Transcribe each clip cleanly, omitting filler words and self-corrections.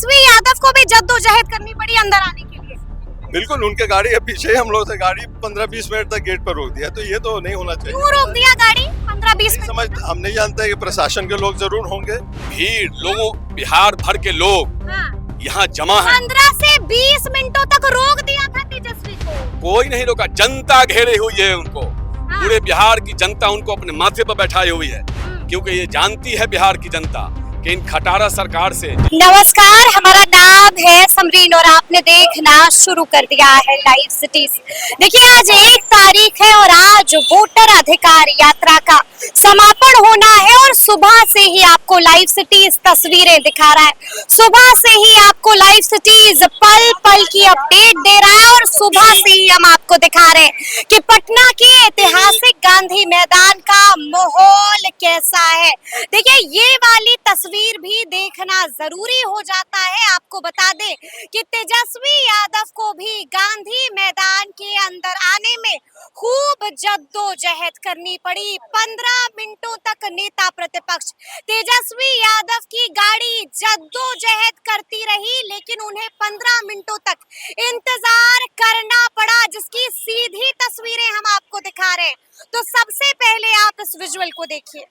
तेजस्वी यादव को भी जद्दोजहद करनी पड़ी अंदर आने के लिए। बिल्कुल, उनके गाड़ी है पीछे, हम लोग से गाड़ी 15-20 मिनट तक गेट पर रोक दिया, तो ये तो नहीं होना चाहिए। क्यों रोक दिया गाड़ी 15-20 नहीं मिनट? समझ, हम नहीं जानते कि प्रशासन के लोग जरूर होंगे। भीड़ लोगों, बिहार भर के लोग हाँ। यहाँ जमा है। 15 से 20 मिनटों तक रोक दिया था तेजस्वी को। कोई नहीं रोका, जनता घेरे हुई है उनको। पूरे बिहार की जनता उनको अपने माथे पर बैठाई हुई है, क्योंकि ये जानती है बिहार की जनता कि इन खटारा सरकार से। नमस्कार, हमारा नाम है समरीन और आपने देखना शुरू कर दिया है लाइव सिटीज। देखिए, आज 1 तारीख है और आज वोटर अधिकार यात्रा का समापन होना है और सुबह से ही आपको लाइव सिटीज तस्वीरें दिखा रहा है। सुबह से ही आपको लाइव सिटीज पल पल की अपडेट दे रहा है और सुबह से ही हम आपको दिखा रहे हैं कि पटना के ऐतिहासिक गांधी मैदान का माहौल कैसा है। देखिए, ये वाली तस्वीर भी देखना जरूरी हो जाता है। आपको बता दें कि तेजस्वी यादव को भी गांधी मैदान के अंदर आने में खूब जद्दोजहद करनी पड़ी। 15 मिनटों तक नेता प्रतिपक्ष तेजस्वी यादव की गाड़ी जद्दोजहद करती रही, लेकिन उन्हें 15 मिनटों तक इंतजार करना पड़ा, जिसकी सीधी तस्वीरें हम आपको दिखा रहे हैं। तो सबसे पहले आप इस विजुअल को देखिए।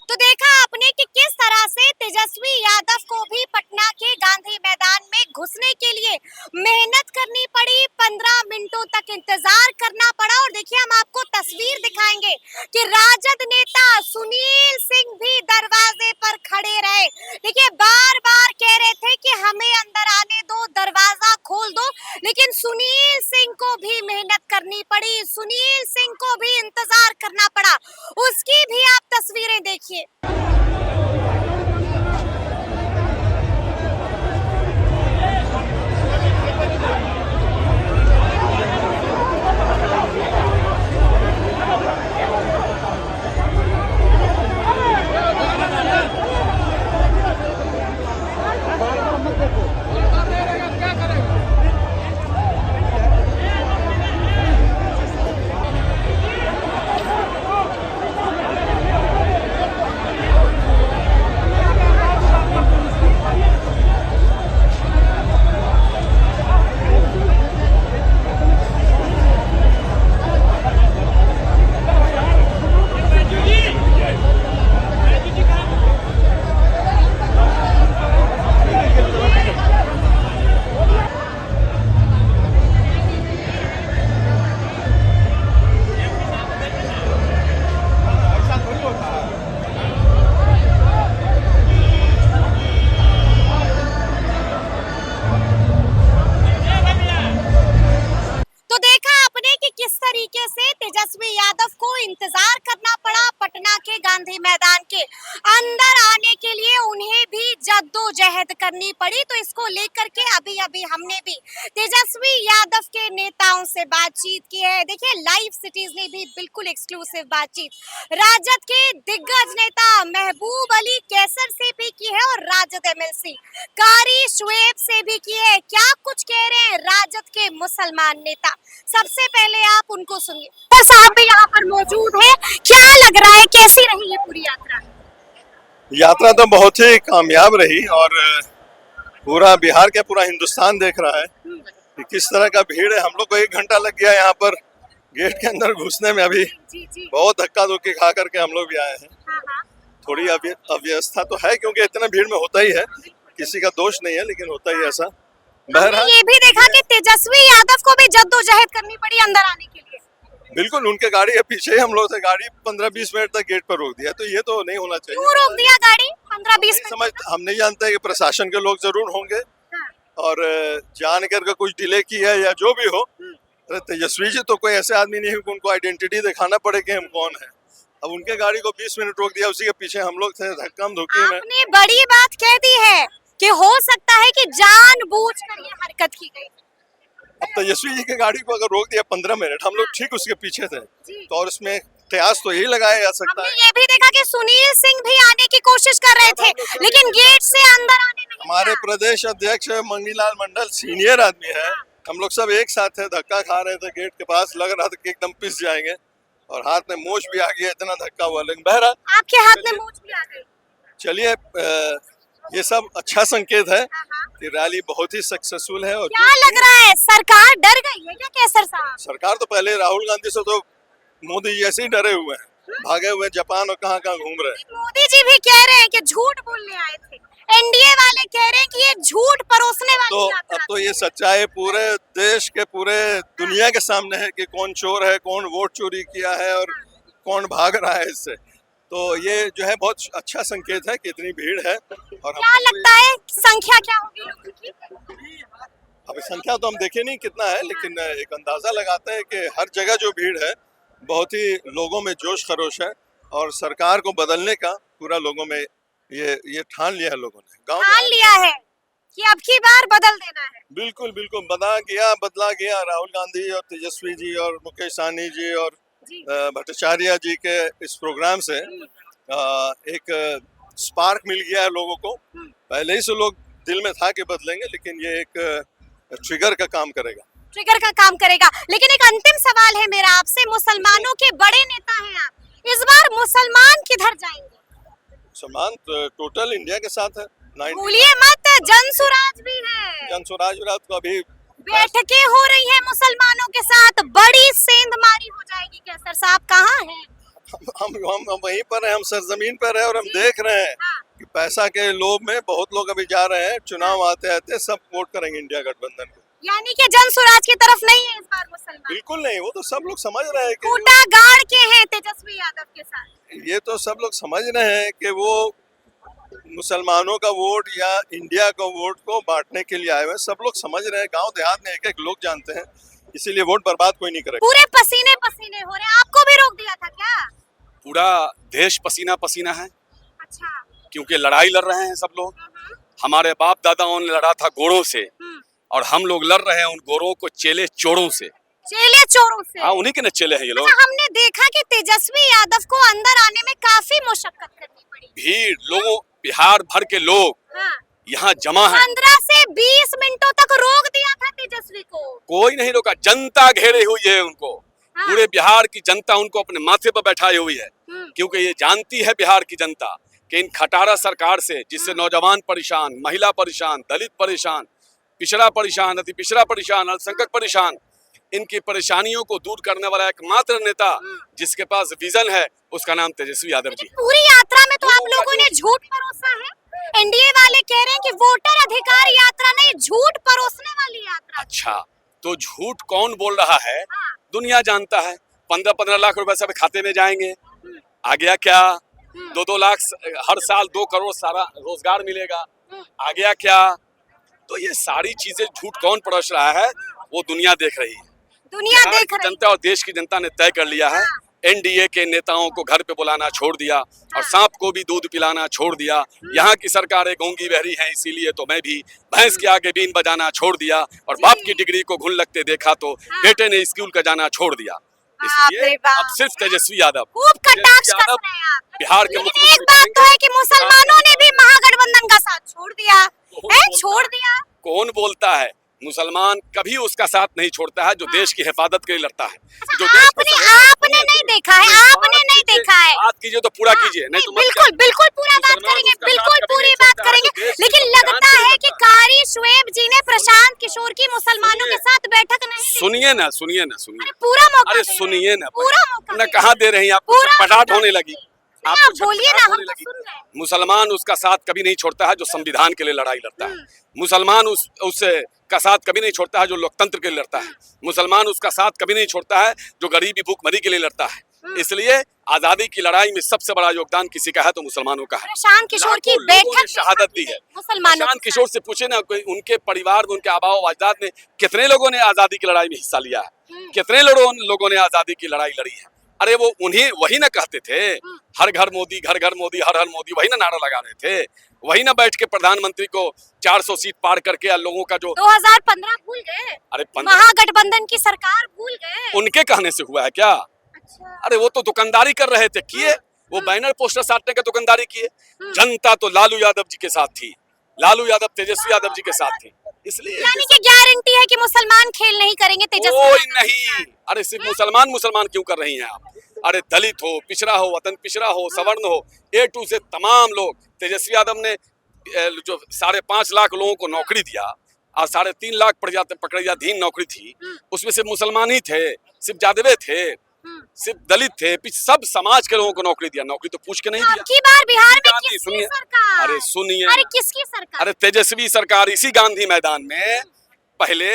तो देखा आपने कि किस तरह से तेजस्वी यादव को भी पटना के गांधी मैदान में घुसने के लिए मेहनत करनी पड़ी, 15 मिनटों तक इंतजार करना पड़ा। और देखिए, हम आपको तस्वीर दिखाएंगे कि राजद नेता सुनील सिंह भी दरवाजे पर खड़े रहे। देखिए, बार बार कह रहे थे कि हमें अंदर आने दो, दरवाजा खोल दो, लेकिन सुनील सिंह को भी मेहनत करनी पड़ी, सुनील सिंह को भी इंतजार करना पड़ा। उसकी भी आप तस्वीरें देखिए। तरीके से तेजस्वी यादव को इंतजार करना पड़ा। पटना के गांधी मैदान के अंदर आने के लिए उन्हें भी जद्दोजहद करनी पड़ी। तो इसको लेकर के अभी अभी हमने भी तेजस्वी यादव के नेताओं से बातचीत की है। देखिए, लाइव सिटीज ने भी बिल्कुल एक्सक्लूसिव बातचीत राजद के दिग्गज नेता महबूब अली कैसर से भी की है और राजद एमएलसी कारी शुएब से भी की है। क्या कुछ कह रहे हैं राजद के मुसलमान नेता, सबसे पहले आप उनको सुनिए। तो साहब भी यहाँ पर मौजूद है, क्या लग रहा है, कैसी रही ये पूरी यात्रा? यात्रा तो बहुत ही कामयाब रही और पूरा बिहार क्या पूरा हिंदुस्तान देख रहा है कि किस तरह का भीड़ है। हम लोग को 1 घंटा लग गया यहाँ पर गेट के अंदर घुसने में। अभी बहुत धक्का धुक्की खा करके हम लोग भी आए हैं। थोड़ी अव्यवस्था तो है क्योंकि इतना भीड़ में होता ही है, किसी का दोष नहीं है, लेकिन होता ही ऐसा। बहरहाल ये भी देखा कि तेजस्वी यादव को भी जद्दोजहद करनी पड़ी अंदर आने के लिए। बिल्कुल, उनके गाड़ी है पीछे, हम लोग से गाड़ी 15-20 मिनट तक गेट पर रोक दिया, तो ये तो नहीं होना चाहिए। क्यों रोक दिया गाड़ी 15-20 मिनट? समझ, हम नहीं जानते कि प्रशासन के लोग जरूर होंगे, और जान करके कुछ डिले किया है या जो भी हो, अरे तेजस्वी जी तो कोई ऐसे आदमी नहीं है कि उनको आइडेंटिटी दिखाना पड़े कि हम कौन है। अब उनके गाड़ी को 20 मिनट रोक दिया, उसी के पीछे हम लोग थे धक्कम धुक्की में। आपने बड़ी बात कह दी है कि हो सकता है कि जानबूझकर ये हरकत की गई। अब तेजस्वी जी की गाड़ी को अगर रोक दिया 15 मिनट, हम लोग ठीक उसके पीछे थे, जी। तो और इसमें कयास तो यही लगाया जा सकता हमने है। ये भी देखा कि सुनील सिंह भी आने की कोशिश कर रहे थे, लेकिन गेट से अंदर आने नहीं हमारे दिया। प्रदेश अध्यक्ष मंगीलाल मंडल सीनियर आदमी है, हम लोग सब एक साथ थे, धक्का खा रहे थे गेट के पास, लग रहा था कि एकदम पिस जाएंगे और हाथ में मोच भी आ गया, इतना धक्का हुआ। लेकिन बहरहाल आपके हाथ में मूंछ भी आ गई। चलिए, ये सब अच्छा संकेत है कि रैली बहुत ही सक्सेसफुल है। और क्या लग रहा है, सरकार डर गई है क्या केसर साहब? सरकार तो पहले राहुल गांधी से तो मोदी जी ऐसे ही डरे हुए हैं, भागे हुए जापान और कहाँ कहाँ घूम रहे हैं। मोदी जी भी कह रहे हैं कि झूठ बोलने आए थे, एनडीए वाले कह रहे हैं कि ये झूठ परोसने वाली तो यात्रा अब तो ये सच्चाई पूरे देश के, पूरे दुनिया के सामने है कि कौन चोर है, कौन वोट चोरी किया है और कौन भाग रहा है इससे। तो ये जो है बहुत अच्छा संकेत है कि इतनी भीड़ है। और क्या लगता है संख्या क्या होगी लोगों की? अभी संख्या तो हम देखे नहीं कितना है, लेकिन एक अंदाजा लगाते हैं कि हर जगह जो भीड़ है, बहुत ही लोगों में जोश खरोश है और सरकार को बदलने का पूरा लोगों में ये ठान लिया है लोगों ने। गाँव ठान लिया है कि अब की बार बदल देना है। बिल्कुल बिल्कुल बदला गया राहुल गांधी और तेजस्वी जी और मुकेश सहनी जी और भट्टाचार्य जी के इस प्रोग्राम से एक स्पार्क मिल गया है लोगों को। पहले ही से लोग दिल में था कि बदलेंगे, लेकिन ये एक ट्रिगर का काम करेगा। ट्रिगर का काम करेगा। लेकिन एक अंतिम सवाल है मेरा आपसे, मुसलमानों के बड़े नेता हैं आप, इस बार मुसलमान किधर जाएंगे? मुसलमान टोटल इंडिया के साथ है। भूलिए मत, जनसुराज भी है। जनसुराज विराट को अभी बैठकें हो रही है मुसलमानों के साथ, बड़ी सेंधमारी हो जाएगी। केसर साहब कहाँ हैं? हम वहीं पर हैं, हम सरजमीन पर हैं और हम देख रहे हैं कि पैसा के लोभ में बहुत लोग अभी जा रहे हैं, चुनाव आते आते सब वोट करेंगे इंडिया गठबंधन को। यानी कि जनसुराज की तरफ नहीं है इस बार मुसलमान? बिल्कुल नहीं, वो तो सब लोग समझ रहे हैं कि कूटा गाड़ के हैं तेजस्वी यादव के साथ। ये तो सब लोग समझ रहे हैं कि वो मुसलमानों का वोट या इंडिया का वोट को बांटने के लिए आए हुए हैं। सब लोग समझ रहे हैं, गांव देहात में एक एक लोग जानते हैं, इसीलिए वोट बर्बाद कोई नहीं करेगा। पूरे पसीने पसीने हो रहे हैं, आपको भी रोक दिया था क्या? पूरा देश पसीना पसीना है, अच्छा। क्योंकि लड़ाई लड़ रहे हैं सब लोग। हमारे बाप दादाओं ने लड़ा था गोरों से, और हम लोग लड़ रहे हैं उन गोरों को चेले चोरों से। चेले चोरों से? हाँ, उन्हीं के न चेले हैं ये लोग। अच्छा, हमने देखा कि तेजस्वी यादव को अंदर आने में काफी मुशक्कत करनी पड़ी। भीड़ लोगों, बिहार भर के लोग यहाँ जमा है। 15 से 20 मिनटों तक रोक दिया था तेजस्वी को। कोई नहीं रोका, जनता घेरे हुई है उनको। पूरे बिहार की जनता उनको अपने माथे पर बैठाई हुई है, क्योंकि ये जानती है बिहार की जनता कि इन खटारा सरकार से, जिससे नौजवान परेशान, महिला परेशान, दलित परेशान, पिछड़ा परेशान, अति पिछड़ा परेशान, अल्पसंख्यक परेशान, इनकी परेशानियों को दूर करने वाला एकमात्र नेता जिसके पास विजन है, उसका नाम तेजस्वी यादव जी। पूरी यात्रा में तो आप लोगों ने झूठ परोसा है। एनडीए वाले कह रहे हैं कि वोटर अधिकार यात्रा नहीं, झूठ परोसने वाली यात्रा। अच्छा, तो झूठ कौन बोल रहा है? दुनिया जानता है। 15-15 लाख रुपए सब खाते में जाएंगे। आ गया क्या? 2-2 लाख हर साल 2 करोड़ सारा रोजगार मिलेगा। आ गया क्या? तो ये सारी चीजें झूठ कौन परोस रहा है, वो दुनिया देख रही है। दुनिया देख रही है। जनता और देश की जनता ने तय कर लिया है। एनडीए के नेताओं को घर पे बुलाना छोड़ दिया और सांप को भी दूध पिलाना छोड़ दिया। यहाँ की सरकारें गूंगी बहरी हैं, इसीलिए तो मैं भी भैंस के आगे बीन बजाना छोड़ दिया और बाप की डिग्री को घुन लगते देखा तो बेटे ने स्कूल का जाना छोड़ दिया। इसलिए अब सिर्फ तेजस्वी यादव, खूब कटाक्ष कर रहे हैं आप। बिहार के लेकिन एक बात तो है कि मुसलमानों ने भी महागठबंधन का साथ छोड़ दिया है, छोड़ दिया। कौन बोलता है? मुसलमान कभी उसका साथ नहीं छोड़ता है जो देश की हिफाजत के लिए लड़ता है। जो आपने नहीं देखा है, आपने नहीं देखा है। बात कीजिए तो पूरा कीजिए, नहीं तो बिल्कुल बिल्कुल पूरा बात करेंगे, बिल्कुल पूरी बात करेंगे। लेकिन लगता है कि कारी शुएब जी ने प्रशांत किशोर की मुसलमानों के साथ बैठक नहीं की। सुनिए ना, पूरा मौका, अरे सुनिए ना, पूरा मौका ना कहाँ दे रही हैं आप? पटाट होने लगी। आप बोलिए ना, हम तो सुन रहे हैं। मुसलमान उसका साथ कभी नहीं छोड़ता है जो संविधान के लिए लड़ाई लड़ता है। मुसलमान उससे का साथ कभी नहीं छोड़ता है जो लोकतंत्र के लिए लड़ता है। मुसलमान उसका साथ कभी नहीं छोड़ता है जो गरीबी भूखमरी के लिए लड़ता है। इसलिए आजादी की लड़ाई में सबसे बड़ा योगदान किसी का है तो मुसलमानों का है। प्रशांत किशोर की लाखों लोगों ने बैठक शहादत दी है। मुसलमानों प्रशांत किशोर से पूछे ना, कोई उनके परिवार में, उनके आबाओ अजदाद में कितने लोगों ने आजादी की लड़ाई में हिस्सा लिया है, कितने लोगों ने आजादी की लड़ाई लड़ी है। अरे वो उन्हीं वही ना कहते थे, हर घर मोदी, घर घर मोदी, हर हर मोदी, वही ना नारा लगा रहे थे, वही ना बैठ के प्रधानमंत्री को 400 सीट पार करके लोगों का जो 2015 भूल गए, अरे महागठबंधन की सरकार भूल गए, उनके कहने से हुआ है क्या? अच्छा। अरे वो तो दुकानदारी कर रहे थे, किए, वो बैनर पोस्टर साटने का दुकानदारी किए। जनता तो लालू यादव जी के साथ थी, लालू यादव तेजस्वी यादव जी के साथ थी, इसलिए यानी कि गारंटी है कि मुसलमान खेल नहीं करेंगे तेजस्वी? कोई नहीं। अरे सिर्फ मुसलमान मुसलमान क्यों कर रही हैं आप? अरे दलित हो, पिछड़ा हो, वतन पिछड़ा हो, सवर्ण हो, ए टू से तमाम लोग। तेजस्वी यादव ने जो 5.5 लाख लोगों को नौकरी दिया और 3.5 लाख पकड़ाधीन नौकरी थी, उसमें सिर्फ मुसलमान ही थे, सिर्फ जादवे थे, सिर्फ दलित थे, सब समाज के लोगों को नौकरी दिया। नौकरी तो पूछ के नहीं दिया। की बार बिहार में किसकी सरकार? अरे सुनिए, अरे किसकी सरकार? अरे तेजस्वी सरकार। इसी गांधी मैदान में पहले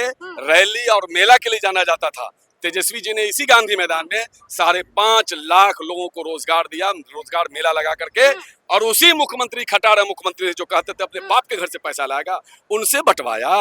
रैली और मेला के लिए जाना जाता था। तेजस्वी जी ने इसी गांधी मैदान में 5.5 लाख लोगों को रोजगार दिया, रोजगार मेला लगा करके, और उसी मुख्यमंत्री, खटारा मुख्यमंत्री जो कहते थे अपने बाप के घर से पैसा लाएगा, उनसे बंटवाया।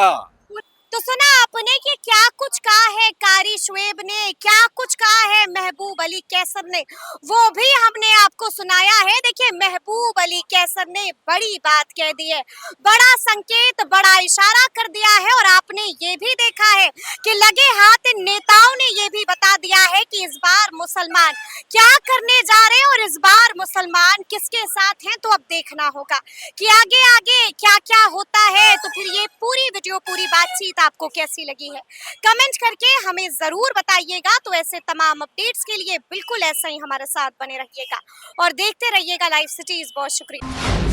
तो सुना आपने कि क्या कुछ कहा है कारी शुएब ने, क्या कुछ कहा है महबूब अली कैसर ने, वो भी हमने आपको सुनाया है। देखिए महबूब अली कैसर ने बड़ी बात कह दी है, बड़ा संकेत, बड़ा इशारा कर दिया है, और आपने ये भी देखा है कि लगे हाथ नेताओं ने ये भी बता दिया है कि इस बार मुसलमान क्या करने जा रहे हैं और इस बार मुसलमान किसके साथ हैं। तो अब देखना होगा कि आगे आगे क्या क्या होता है। तो फिर ये पूरी वीडियो, पूरी बातचीत आपको कैसी लगी है, कमेंट करके हमें जरूर बताइएगा। तो ऐसे तमाम अपडेट्स के लिए बिल्कुल ऐसा ही हमारे साथ बने रहिएगा और देखते रहिएगा लाइव सिटीज। बहुत शुक्रिया।